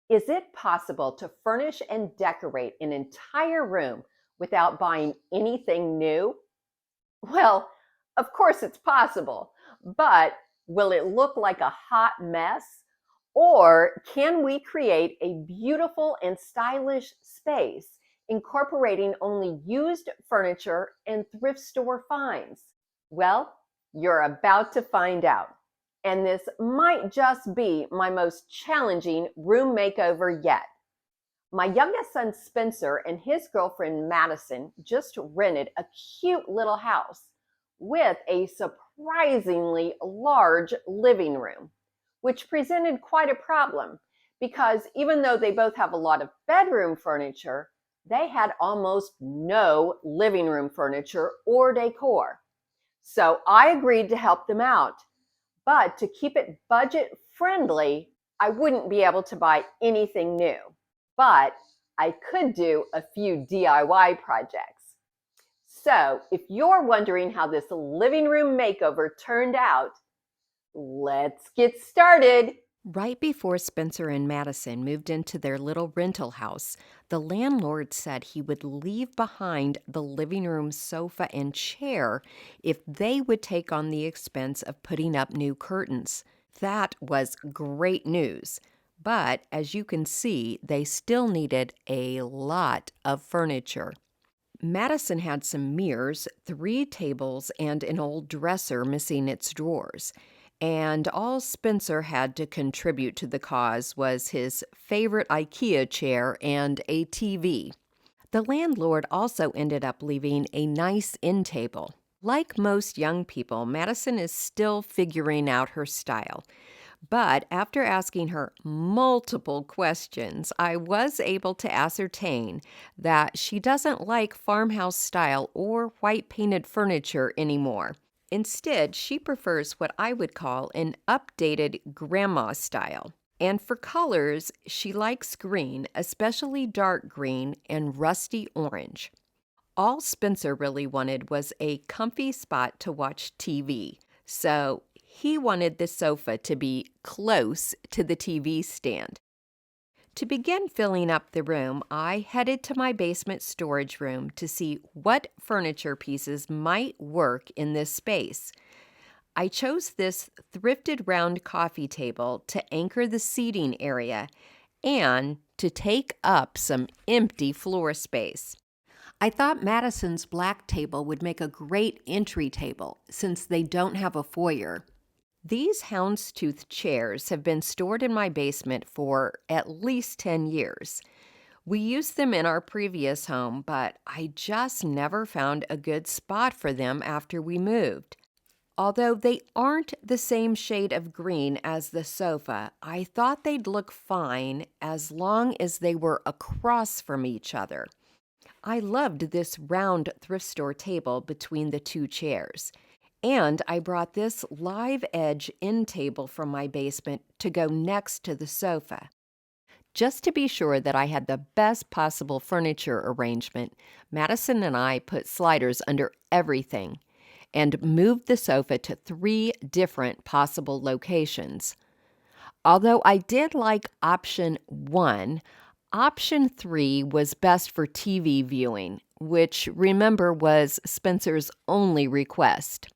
Is it possible to furnish and decorate an entire room without buying anything new? Well, of course it's possible, but will it look like a hot mess? Or can we create a beautiful and stylish space, incorporating only used furniture and thrift store finds? Well, you're about to find out. And this might just be my most challenging room makeover yet. My youngest son Spencer and his girlfriend Madison just rented a cute little house with a surprisingly large living room, which presented quite a problem because even though they both have a lot of bedroom furniture, they had almost no living room furniture or decor. So I agreed to help them out. But to keep it budget friendly, I wouldn't be able to buy anything new. But I could do a few DIY projects. So if you're wondering how this living room makeover turned out, let's get started. Right before Spencer and Madison moved into their little rental house, the landlord said he would leave behind the living room sofa and chair if they would take on the expense of putting up new curtains. That was great news. But as you can see, they still needed a lot of furniture. Madison had some mirrors, 3 tables, and an old dresser missing its drawers. And all Spencer had to contribute to the cause was his favorite IKEA chair and a TV. The landlord also ended up leaving a nice end table. Like most young people, Madison is still figuring out her style. But after asking her multiple questions, I was able to ascertain that she doesn't like farmhouse style or white painted furniture anymore. Instead, she prefers what I would call an updated grandma style. And for colors, she likes green, especially dark green and rusty orange. All Spencer really wanted was a comfy spot to watch TV. So he wanted the sofa to be close to the TV stand. To begin filling up the room, I headed to my basement storage room to see what furniture pieces might work in this space. I chose this thrifted round coffee table to anchor the seating area and to take up some empty floor space. I thought Madison's black table would make a great entry table since they don't have a foyer. These houndstooth chairs have been stored in my basement for at least 10 years. We used them in our previous home, but I just never found a good spot for them after we moved. Although they aren't the same shade of green as the sofa, I thought they'd look fine as long as they were across from each other. I loved this round thrift store table between the 2 chairs. And I brought this live edge end table from my basement to go next to the sofa. Just to be sure that I had the best possible furniture arrangement, Madison and I put sliders under everything and moved the sofa to 3 different possible locations. Although I did like option 1, option 3 was best for TV viewing, which, remember, was Spencer's only request.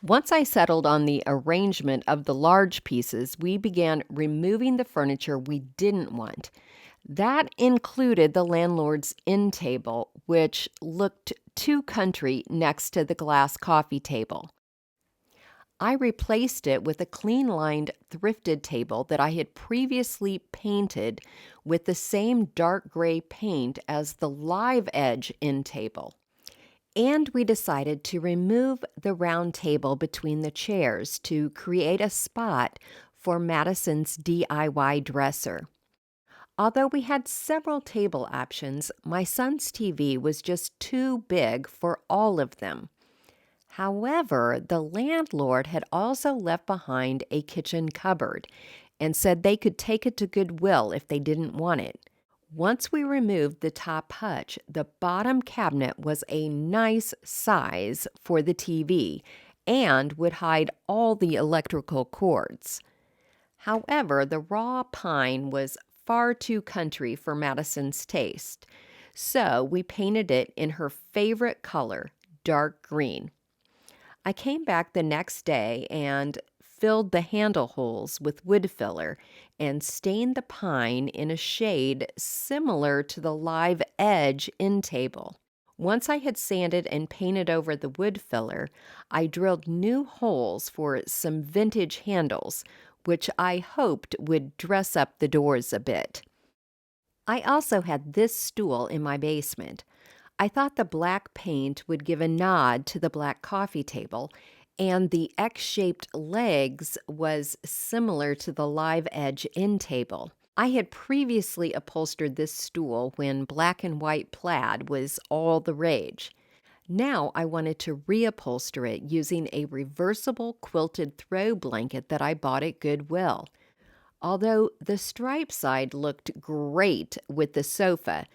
Once I settled on the arrangement of the large pieces, we began removing the furniture we didn't want. That included the landlord's end table, which looked too country next to the glass coffee table. I replaced it with a clean-lined thrifted table that I had previously painted with the same dark gray paint as the live edge end table. And we decided to remove the round table between the chairs to create a spot for Madison's DIY dresser. Although we had several table options, my son's TV was just too big for all of them. However, the landlord had also left behind a kitchen cupboard and said they could take it to Goodwill if they didn't want it. Once we removed the top hutch, the bottom cabinet was a nice size for the TV and would hide all the electrical cords. However, the raw pine was far too country for Madison's taste. So we painted it in her favorite color, dark green. I came back the next day and filled the handle holes with wood filler and stained the pine in a shade similar to the live edge end table. Once I had sanded and painted over the wood filler, I drilled new holes for some vintage handles, which I hoped would dress up the doors a bit. I also had this stool in my basement. I thought the black paint would give a nod to the black coffee table, and the X-shaped legs was similar to the live edge end table. I had previously upholstered this stool when black and white plaid was all the rage. Now I wanted to reupholster it using a reversible quilted throw blanket that I bought at Goodwill. Although the stripe side looked great with the sofa,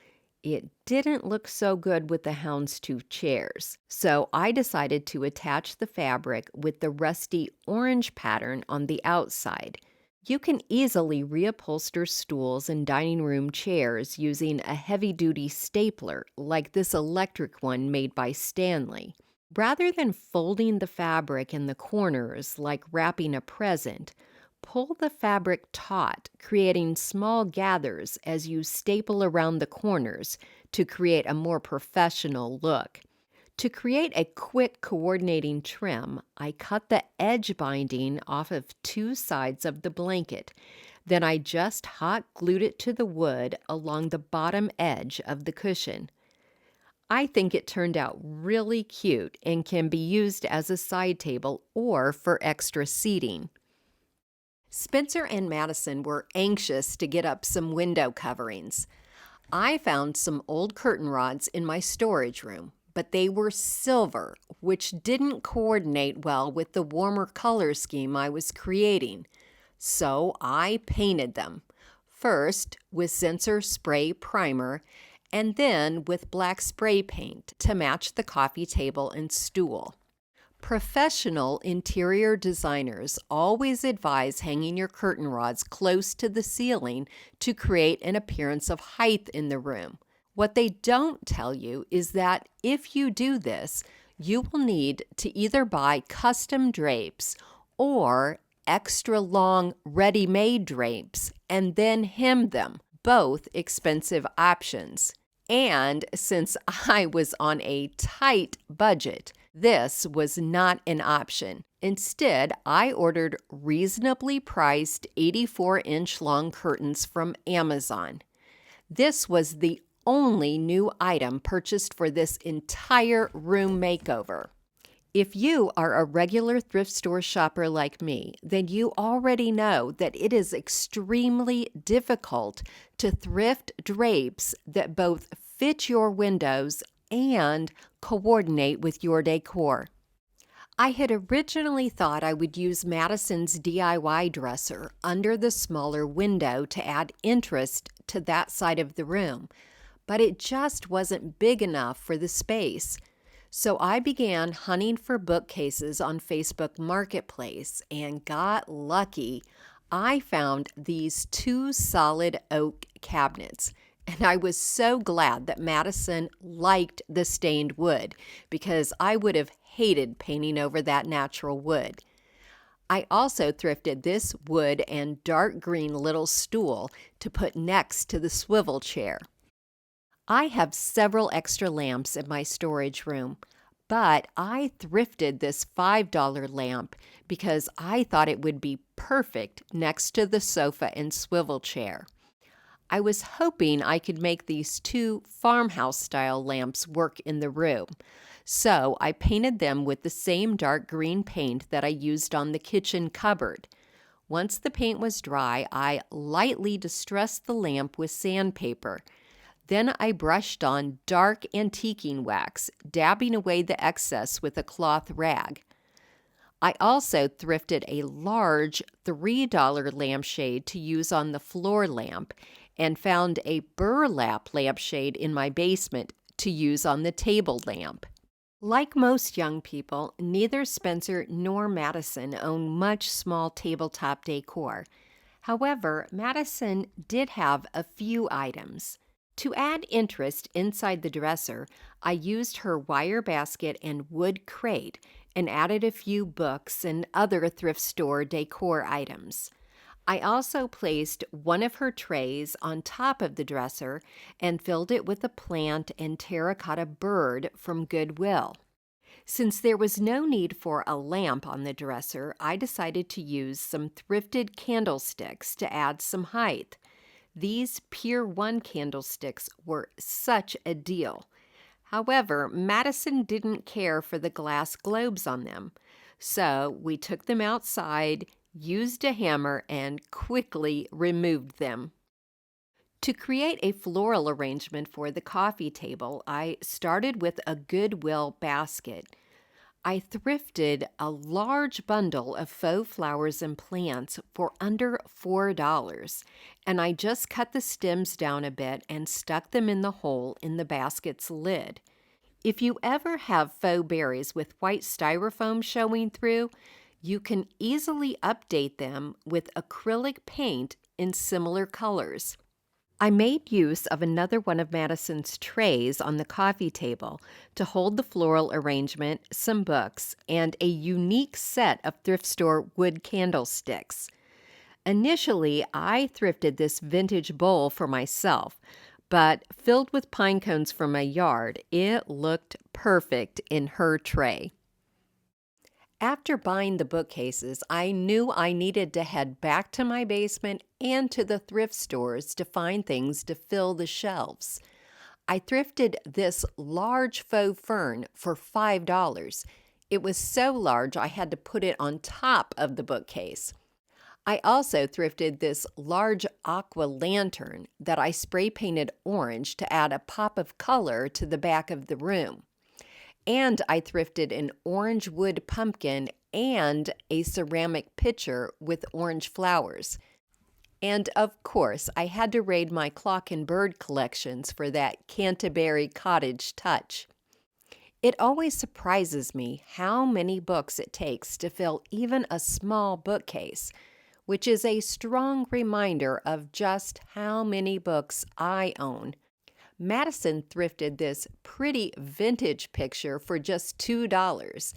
it didn't look so good with the houndstooth chairs. So I decided to attach the fabric with the rusty orange pattern on the outside. You can easily reupholster stools and dining room chairs using a heavy-duty stapler like this electric one made by Stanley. Rather than folding the fabric in the corners like wrapping a present, pull the fabric taut, creating small gathers as you staple around the corners to create a more professional look. To create a quick coordinating trim, I cut the edge binding off of two sides of the blanket. Then I just hot glued it to the wood along the bottom edge of the cushion. I think it turned out really cute and can be used as a side table or for extra seating. Spencer and Madison were anxious to get up some window coverings. I found some old curtain rods in my storage room, but they were silver, which didn't coordinate well with the warmer color scheme I was creating. So I painted them, first with Zinsser spray primer and then with black spray paint to match the coffee table and stool. Professional interior designers always advise hanging your curtain rods close to the ceiling to create an appearance of height in the room. What they don't tell you is that if you do this, you will need to either buy custom drapes or extra long ready-made drapes and then hem them, both expensive options. And since I was on a tight budget, this was not an option. Instead, I ordered reasonably priced 84-inch long curtains from Amazon. This was the only new item purchased for this entire room makeover. If you are a regular thrift store shopper like me, then you already know that it is extremely difficult to thrift drapes that both fit your windows and coordinate with your decor. I had originally thought I would use Madison's DIY dresser under the smaller window to add interest to that side of the room, but it just wasn't big enough for the space. So I began hunting for bookcases on Facebook Marketplace and got lucky. I found these two solid oak cabinets. And I was so glad that Madison liked the stained wood because I would have hated painting over that natural wood. I also thrifted this wood and dark green little stool to put next to the swivel chair. I have several extra lamps in my storage room, but I thrifted this $5 lamp because I thought it would be perfect next to the sofa and swivel chair. I was hoping I could make these two farmhouse-style lamps work in the room, so I painted them with the same dark green paint that I used on the kitchen cupboard. Once the paint was dry, I lightly distressed the lamp with sandpaper. Then I brushed on dark antiquing wax, dabbing away the excess with a cloth rag. I also thrifted a large $3 lampshade to use on the floor lamp and found a burlap lampshade in my basement to use on the table lamp. Like most young people, neither Spencer nor Madison own much small tabletop decor. However, Madison did have a few items. To add interest inside the dresser, I used her wire basket and wood crate and added a few books and other thrift store decor items. I also placed one of her trays on top of the dresser and filled it with a plant and terracotta bird from Goodwill. Since there was no need for a lamp on the dresser, I decided to use some thrifted candlesticks to add some height. These Pier 1 candlesticks were such a deal. However, Madison didn't care for the glass globes on them, so we took them outside, used a hammer, and quickly removed them. To create a floral arrangement for the coffee table, I started with a Goodwill basket. I thrifted a large bundle of faux flowers and plants for under $4, and I just cut the stems down a bit and stuck them in the hole in the basket's lid. If you ever have faux berries with white styrofoam showing through, you can easily update them with acrylic paint in similar colors. I made use of another one of Madison's trays on the coffee table to hold the floral arrangement, some books, and a unique set of thrift store wood candlesticks. Initially, I thrifted this vintage bowl for myself, but filled with pine cones from my yard, it looked perfect in her tray. After buying the bookcases, I knew I needed to head back to my basement and to the thrift stores to find things to fill the shelves. I thrifted this large faux fern for $5. It was so large I had to put it on top of the bookcase. I also thrifted this large aqua lantern that I spray painted orange to add a pop of color to the back of the room. And I thrifted an orange wood pumpkin and a ceramic pitcher with orange flowers. And of course, I had to raid my clock and bird collections for that Canterbury cottage touch. It always surprises me how many books it takes to fill even a small bookcase, which is a strong reminder of just how many books I own. Madison thrifted this pretty vintage picture for just $2,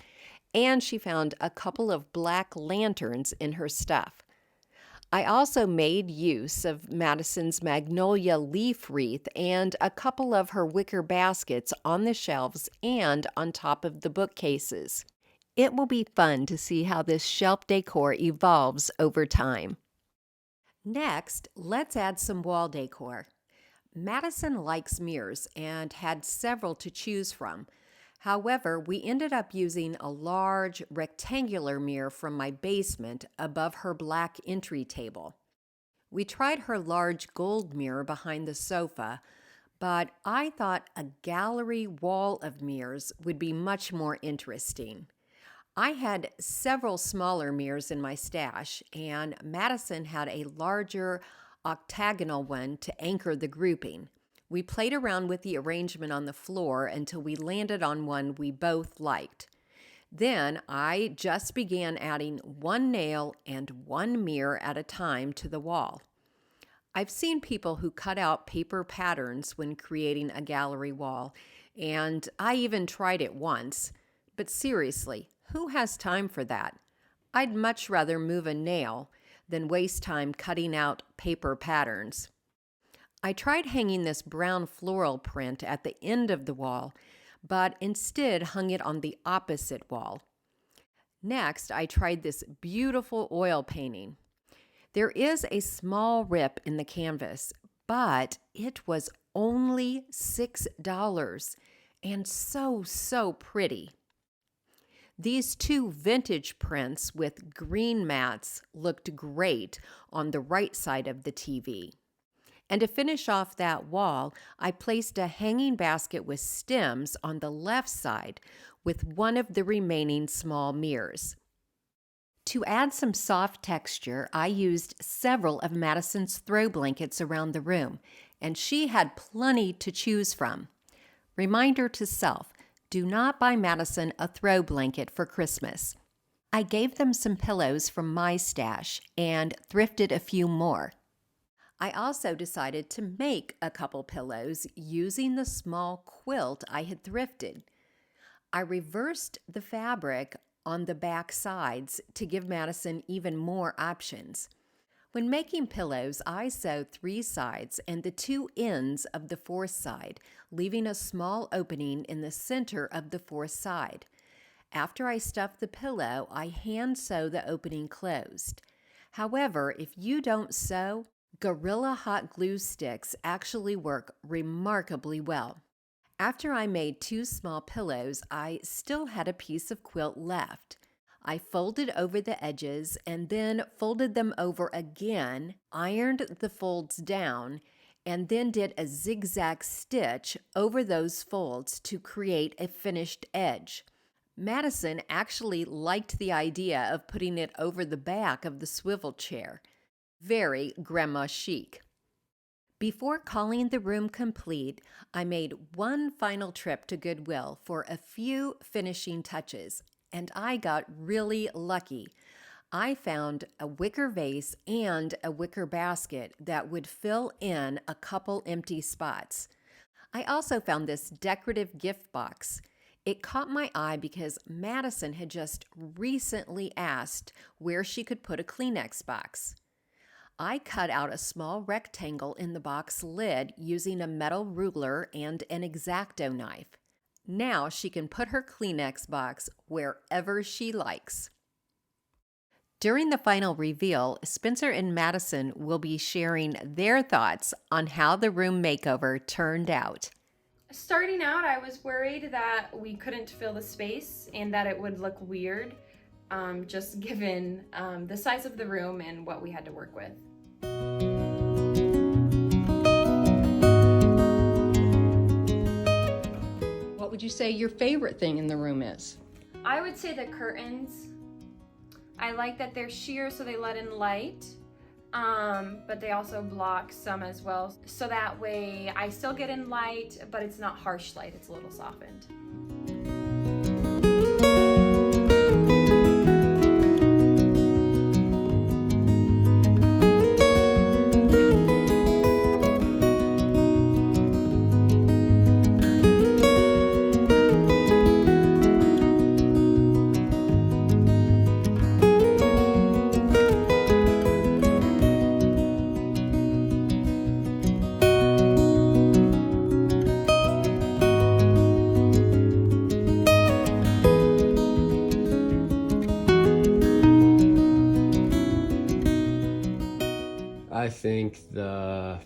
and she found a couple of black lanterns in her stuff. I also made use of Madison's magnolia leaf wreath and a couple of her wicker baskets on the shelves and on top of the bookcases. It will be fun to see how this shelf decor evolves over time. Next, let's add some wall decor. Madison likes mirrors and had several to choose from. However, we ended up using a large rectangular mirror from my basement above her black entry table. We tried her large gold mirror behind the sofa, but I thought a gallery wall of mirrors would be much more interesting. I had several smaller mirrors in my stash, and Madison had a larger octagonal one to anchor the grouping. We played around with the arrangement on the floor until we landed on one we both liked. Then I just began adding one nail and one mirror at a time to the wall. I've seen people who cut out paper patterns when creating a gallery wall, and I even tried it once. But seriously, who has time for that? I'd much rather move a nail than waste time cutting out paper patterns. I tried hanging this brown floral print at the end of the wall, but instead hung it on the opposite wall. Next, I tried this beautiful oil painting. There is a small rip in the canvas, but it was only $6 and so pretty. These two vintage prints with green mats looked great on the right side of the TV. And to finish off that wall, I placed a hanging basket with stems on the left side with one of the remaining small mirrors. To add some soft texture, I used several of Madison's throw blankets around the room, and she had plenty to choose from. Reminder to self, do not buy Madison a throw blanket for Christmas. I gave them some pillows from my stash and thrifted a few more. I also decided to make a couple pillows using the small quilt I had thrifted. I reversed the fabric on the back sides to give Madison even more options. When making pillows, I sewed 3 sides and the 2 ends of the 4th side, leaving a small opening in the center of the 4th side. After I stuffed the pillow, I hand sew the opening closed. However, if you don't sew, Gorilla hot glue sticks actually work remarkably well. After I made 2 small pillows, I still had a piece of quilt left. I folded over the edges and then folded them over again, ironed the folds down, and then did a zigzag stitch over those folds to create a finished edge. Madison actually liked the idea of putting it over the back of the swivel chair. Very grandma chic. Before calling the room complete, I made one final trip to Goodwill for a few finishing touches, and I got really lucky. I found a wicker vase and a wicker basket that would fill in a couple empty spots. I also found this decorative gift box. It caught my eye because Madison had just recently asked where she could put a Kleenex box. I cut out a small rectangle in the box lid using a metal ruler and an X-Acto knife. Now she can put her Kleenex box wherever she likes. During the final reveal, Spencer and Madison will be sharing their thoughts on how the room makeover turned out. Starting out, I was worried that we couldn't fill the space and that it would look weird, just given the size of the room and what we had to work with. What would you say your favorite thing in the room is? I would say the curtains. I like that they're sheer so they let in light, but they also block some as well. So that way I still get in light, but it's not harsh light, it's a little softened. I think the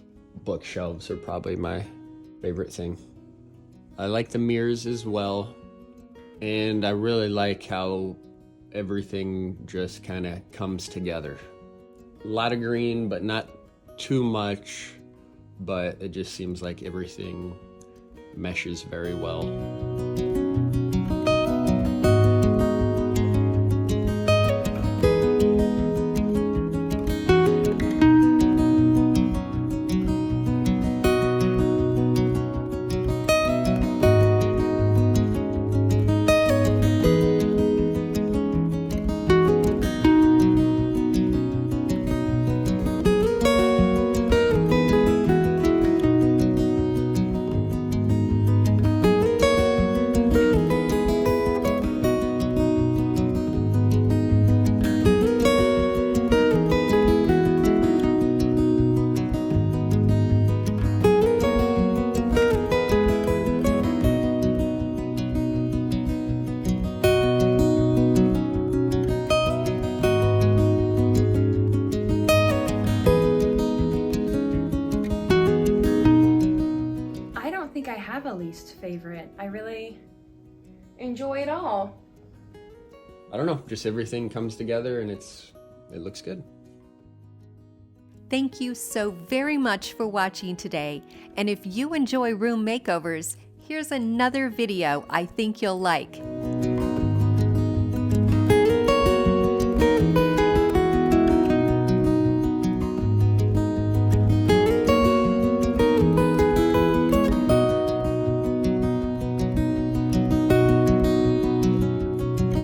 bookshelves are probably my favorite thing. I like the mirrors as well, and I really like how everything just kind of comes together. A lot of green, but not too much, but it just seems like everything meshes very well. I have a least favorite. I really enjoy it all. I don't know, just everything comes together and it looks good. Thank you so very much for watching today. And if you enjoy room makeovers, here's another video I think you'll like.